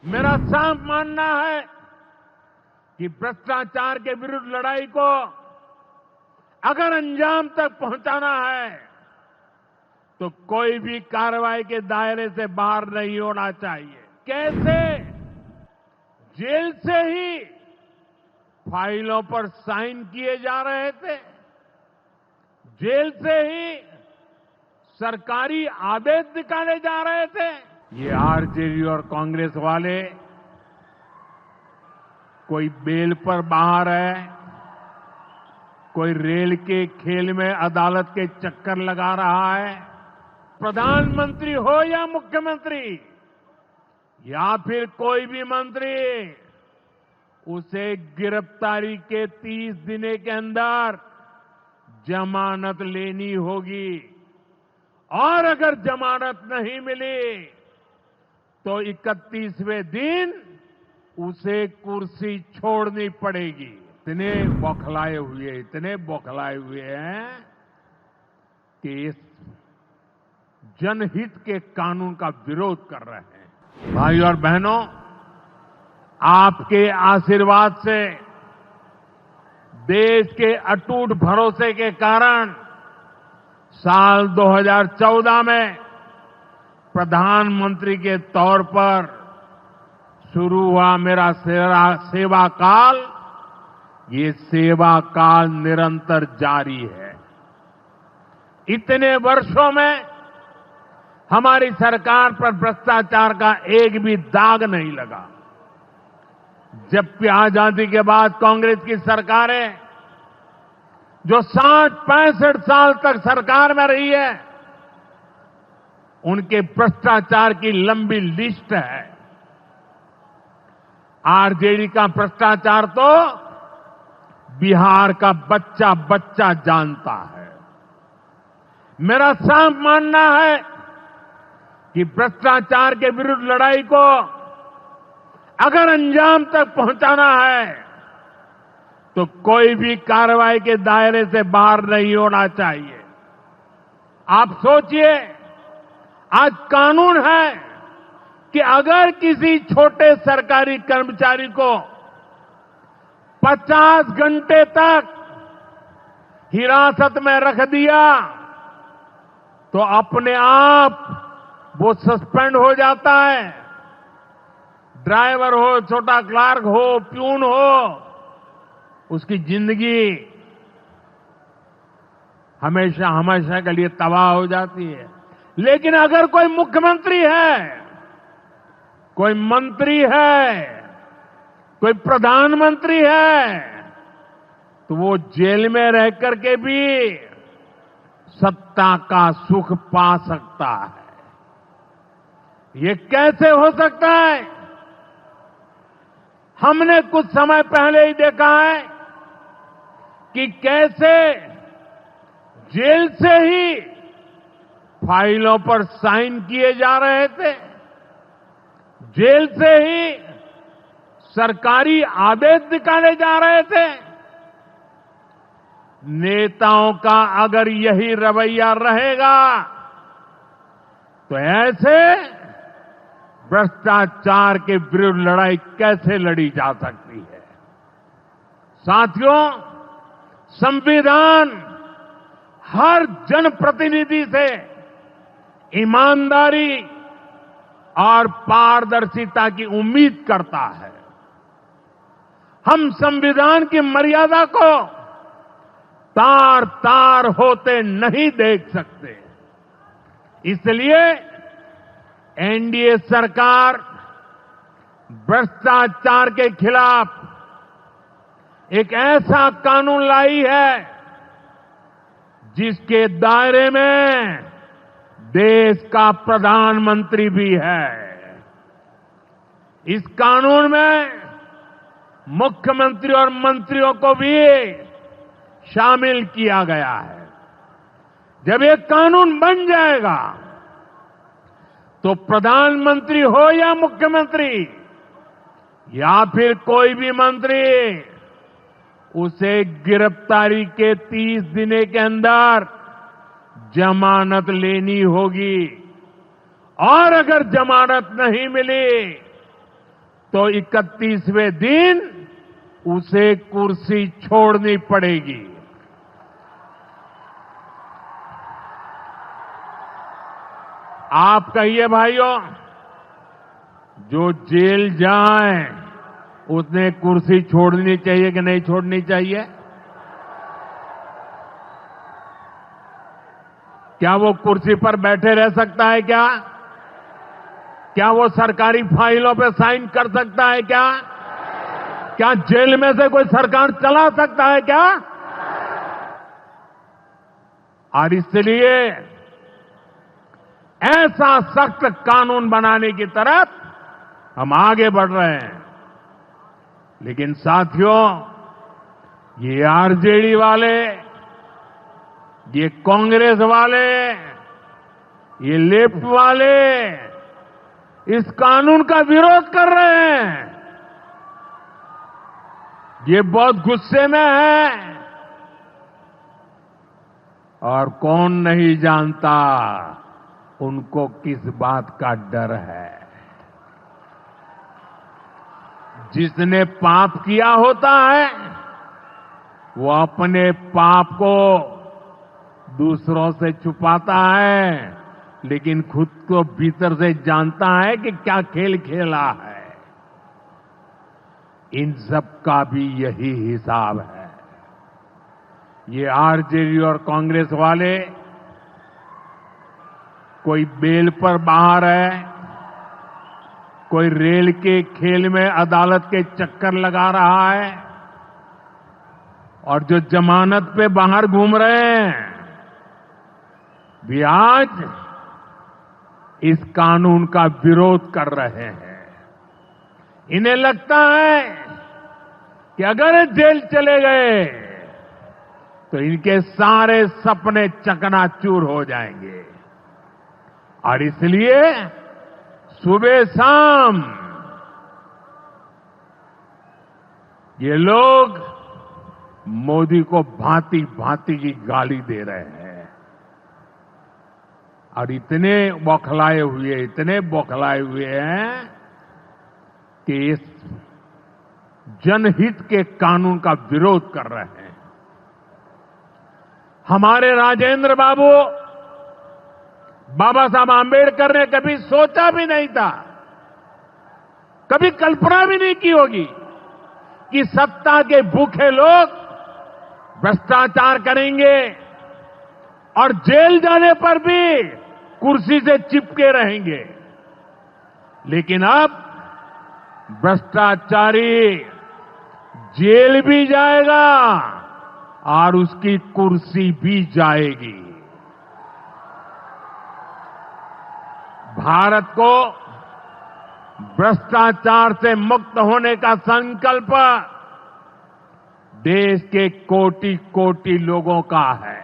मेरा साफ मानना है कि भ्रष्टाचार के विरुद्ध लड़ाई को अगर अंजाम तक पहुंचाना है तो कोई भी कार्रवाई के दायरे से बाहर नहीं होना चाहिए। कैसे जेल से ही फाइलों पर साइन किए जा रहे थे, जेल से ही सरकारी आदेश निकाले जा रहे थे। ये आरजेडी और कांग्रेस वाले कोई बेल पर बाहर है, कोई रेल के खेल में अदालत के चक्कर लगा रहा है। प्रधानमंत्री हो या मुख्यमंत्री या फिर कोई भी मंत्री, उसे गिरफ्तारी के 30 दिन के अंदर जमानत लेनी होगी और अगर जमानत नहीं मिली तो 31वें दिन उसे कुर्सी छोड़नी पड़ेगी। इतने बौखलाए हुए हैं कि इस जनहित के कानून का विरोध कर रहे हैं। भाई और बहनों, आपके आशीर्वाद से, देश के अटूट भरोसे के कारण साल 2014 में प्रधानमंत्री के तौर पर शुरू हुआ मेरा सेवा काल, ये सेवा काल निरंतर जारी है। इतने वर्षों में हमारी सरकार पर भ्रष्टाचार का एक भी दाग नहीं लगा। जबकि आजादी के बाद कांग्रेस की सरकारें जो 60-65 साल तक सरकार में रही है, उनके भ्रष्टाचार की लंबी लिस्ट है। आरजेडी का भ्रष्टाचार तो बिहार का बच्चा बच्चा जानता है। मेरा साफ मानना है कि भ्रष्टाचार के विरुद्ध लड़ाई को अगर अंजाम तक पहुंचाना है तो कोई भी कार्रवाई के दायरे से बाहर नहीं होना चाहिए। आप सोचिए, आज कानून है कि अगर किसी छोटे सरकारी कर्मचारी को 50 घंटे तक हिरासत में रख दिया तो अपने आप वो सस्पेंड हो जाता है। ड्राइवर हो, छोटा क्लार्क हो, प्यून हो, उसकी जिंदगी हमेशा हमेशा के लिए तबाह हो जाती है। लेकिन अगर कोई मुख्यमंत्री है, कोई मंत्री है, कोई प्रधानमंत्री है, तो वो जेल में रह करके भी सत्ता का सुख पा सकता है। ये कैसे हो सकता है? हमने कुछ समय पहले ही देखा है कि कैसे जेल से ही फाइलों पर साइन किए जा रहे थे, जेल से ही सरकारी आदेश निकाले जा रहे थे। नेताओं का अगर यही रवैया रहेगा तो ऐसे भ्रष्टाचार के विरुद्ध लड़ाई कैसे लड़ी जा सकती है? साथियों, संविधान हर जनप्रतिनिधि से ईमानदारी और पारदर्शिता की उम्मीद करता है। हम संविधान की मर्यादा को तार तार होते नहीं देख सकते। इसलिए एनडीए सरकार भ्रष्टाचार के खिलाफ एक ऐसा कानून लाई है जिसके दायरे में देश का प्रधानमंत्री भी है। इस कानून में मुख्यमंत्री और मंत्रियों को भी शामिल किया गया है। जब ये कानून बन जाएगा तो प्रधानमंत्री हो या मुख्यमंत्री या फिर कोई भी मंत्री, उसे गिरफ्तारी के 30 दिन के अंदर जमानत लेनी होगी और अगर जमानत नहीं मिली तो 31वें दिन उसे कुर्सी छोड़नी पड़ेगी। आप कहिए भाइयों, जो जेल जाए उसने कुर्सी छोड़नी चाहिए कि नहीं छोड़नी चाहिए? क्या वो कुर्सी पर बैठे रह सकता है क्या? क्या वो सरकारी फाइलों पे साइन कर सकता है क्या? क्या जेल में से कोई सरकार चला सकता है क्या? और इसलिए ऐसा सख्त कानून बनाने की तरफ हम आगे बढ़ रहे हैं। लेकिन साथियों, ये आरजेडी वाले, ये कांग्रेस वाले, ये लेफ्ट वाले इस कानून का विरोध कर रहे हैं। ये बहुत गुस्से में है और कौन नहीं जानता उनको किस बात का डर है। जिसने पाप किया होता है वो अपने पाप को दूसरों से छुपाता है, लेकिन खुद को भीतर से जानता है कि क्या खेल खेला है। इन सब का भी यही हिसाब है। ये आरजेडी और कांग्रेस वाले कोई बेल पर बाहर है, कोई रेल के खेल में अदालत के चक्कर लगा रहा है, और जो जमानत पे बाहर घूम रहे हैं भी आज इस कानून का विरोध कर रहे हैं। इन्हें लगता है कि अगर जेल चले गए तो इनके सारे सपने चकनाचूर हो जाएंगे, और इसलिए सुबह शाम ये लोग मोदी को भांति भांति की गाली दे रहे हैं और इतने बौखलाए हुए हैं कि इस जनहित के कानून का विरोध कर रहे हैं। हमारे राजेंद्र बाबू, बाबा साहब आंबेडकर ने कभी सोचा भी नहीं था, कभी कल्पना भी नहीं की होगी कि सत्ता के भूखे लोग भ्रष्टाचार करेंगे और जेल जाने पर भी कुर्सी से चिपके रहेंगे। लेकिन अब भ्रष्टाचारी जेल भी जाएगा और उसकी कुर्सी भी जाएगी। भारत को भ्रष्टाचार से मुक्त होने का संकल्प देश के कोटि कोटि लोगों का है।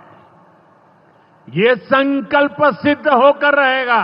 ये संकल्प सिद्ध होकर रहेगा।